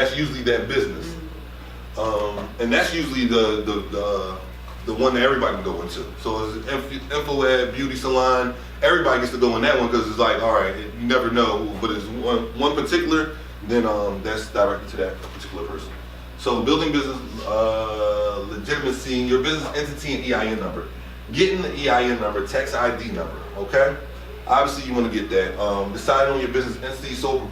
That's usually that business. And that's usually the one that everybody can go into. So it's info ad, beauty salon, everybody gets to go in that one because it's like, all right, you never know, but it's one particular, then that's directed to that particular person. So building business legitimacy, your business entity and EIN number. Getting the EIN number, tax ID number, okay? Obviously you want to get that. Deciding on your business entity, sole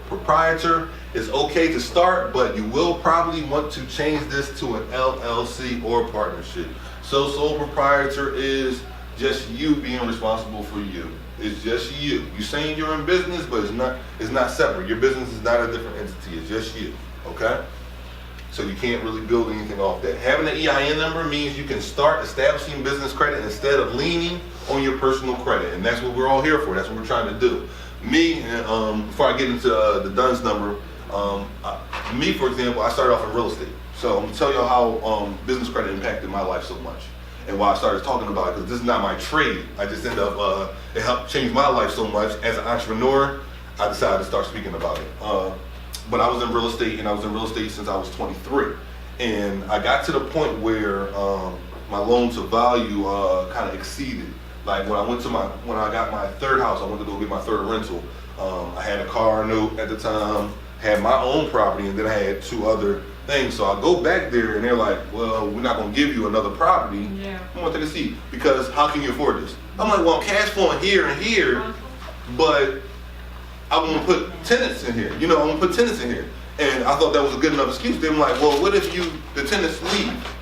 proprietor. It's okay to start, but you will probably want to change this to an LLC or partnership. So sole proprietor is just you being responsible for you. It's just you. You're saying you're in business, but it's not separate. Your business is not a different entity. It's just you, okay? So you can't really build anything off that. Having an EIN number means you can start establishing business credit instead of leaning on your personal credit, and that's what we're all here for. That's what we're trying to do. Me, before I get into the DUNS number, me, for example, I started off in real estate. So I'm gonna tell you how business credit impacted my life so much and why I started talking about it, because this is not my trade. I just ended up, it helped change my life so much. As an entrepreneur, I decided to start speaking about it. But I was in real estate, and I was in real estate since I was 23. And I got to the point where my loan to value kind of exceeded. Like when I got my third house, I went to go get my third rental. I had a car note at the time, had my own property, and then I had 2 other things. So I go back there and they're like, well, we're not gonna give you another property. Yeah. I'm gonna take a seat, because how can you afford this? I'm like, well, I'm cash flowing here and here, but I'm gonna put tenants in here. I'm gonna put tenants in here. And I thought that was a good enough excuse. They were like, well, what if the tenants leave?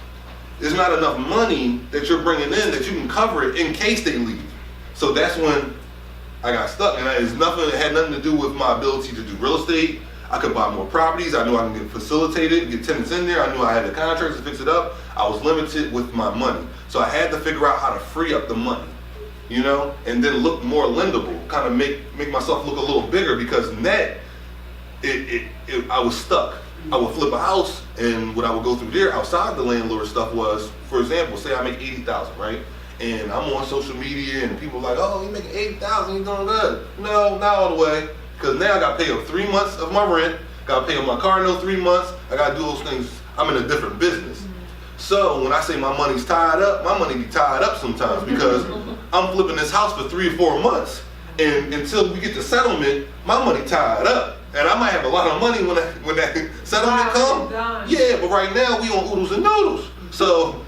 There's not enough money that you're bringing in that you can cover it in case they leave. So that's when I got stuck, and it had nothing to do with my ability to do real estate. I could buy more properties. I knew I could facilitate it, get tenants in there. I knew I had the contracts to fix it up. I was limited with my money. So I had to figure out how to free up the money, and then look more lendable, kind of make myself look a little bigger, because net, I was stuck. I would flip a house, and what I would go through there outside the landlord stuff was, for example, say I make $80,000, right? And I'm on social media, and people are like, oh, you making $80,000, you doing good. No, not all the way, because now I got to pay up 3 months of my rent, got to pay up my car note 3 months, I got to do those things. I'm in a different business. So when I say my money's tied up, my money be tied up sometimes, because I'm flipping this house for 3 or 4 months, and until we get the settlement, my money tied up. And I might have a lot of money when that settlement comes. Yeah, but right now we on oodles and noodles. So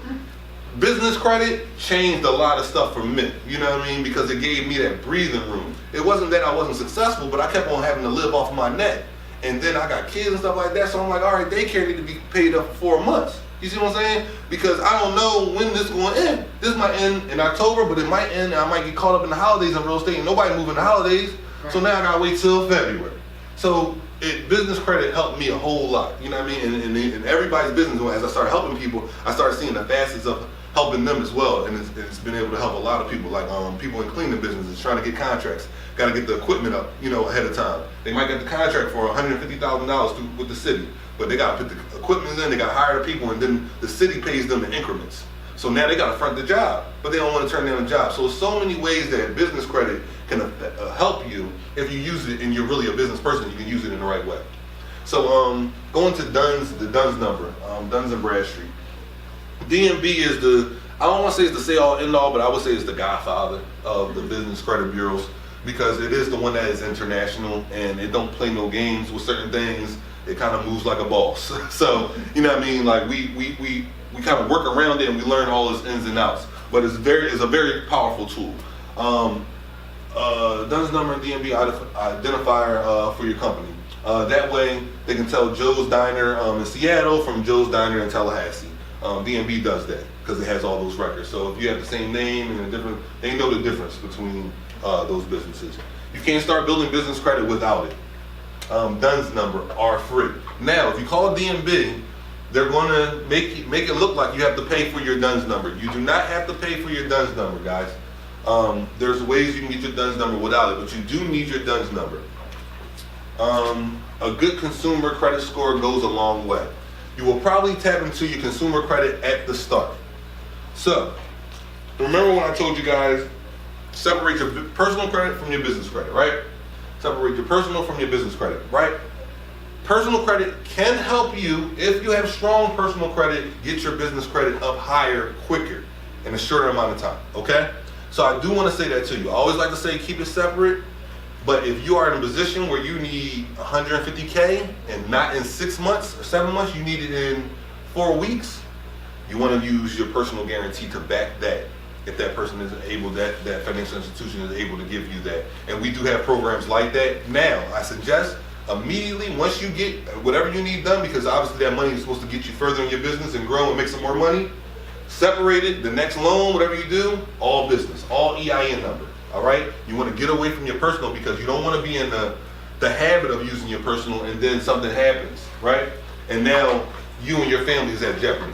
business credit changed a lot of stuff for me. You know what I mean? Because it gave me that breathing room. It wasn't that I wasn't successful, but I kept on having to live off my net. And then I got kids and stuff like that. So I'm like, all right, daycare need to be paid up for 4 months. You see what I'm saying? Because I don't know when this is going to end. This might end in October, but it might end, and I might get caught up in the holidays in real estate, and nobody moving the holidays. Right. So now I got to wait till February. So business credit helped me a whole lot, you know what I mean? And in everybody's business, as I started helping people, I started seeing the facets of helping them as well. And it's been able to help a lot of people, like people in cleaning businesses trying to get contracts, got to get the equipment up, ahead of time. They might get the contract for $150,000 with the city, but they got to put the equipment in, they got to hire the people, and then the city pays them in increments. So now they got to front the job, but they don't want to turn down the job. So so many ways that business credit can help you if you use it and you're really a business person. You can use it in the right way. So going to the DUNS number, Dun&Bradstreet. D&B is I don't want to say it's the say all end all, but I would say it's the godfather of the business credit bureaus, because it is the one that is international and it don't play no games with certain things. It kind of moves like a boss. So you know what I mean? Like we kind of work around it and we learn all its ins and outs. But it's a very powerful tool. DUNS number and D&B identifier for your company. That way they can tell Joe's Diner in Seattle from Joe's Diner in Tallahassee. D&B does that because it has all those records. So if you have the same name and they know the difference between those businesses. You can't start building business credit without it. DUNS number are free. Now, if you call D&B, they're going to make it look like you have to pay for your DUNS number. You do not have to pay for your DUNS number, guys. There's ways you can get your DUNS number without it, but you do need your DUNS number. A good consumer credit score goes a long way. You will probably tap into your consumer credit at the start. So, remember when I told you guys, separate your personal credit from your business credit, right? Separate your personal from your business credit, right? Personal credit can help you, if you have strong personal credit, get your business credit up higher quicker in a shorter amount of time, okay? So I do want to say that to you. I always like to say keep it separate, but if you are in a position where you need 150K and not in 6 months or 7 months, you need it in 4 weeks, you want to use your personal guarantee to back that. If that person is able, that financial institution is able to give you that. And we do have programs like that. Now, I suggest immediately, once you get whatever you need done, because obviously that money is supposed to get you further in your business and grow and make some more money, separate it, the next loan, whatever you do, all business, all EIN number, all right? You want to get away from your personal because you don't want to be in the habit of using your personal and then something happens, right? And now you and your family is at jeopardy.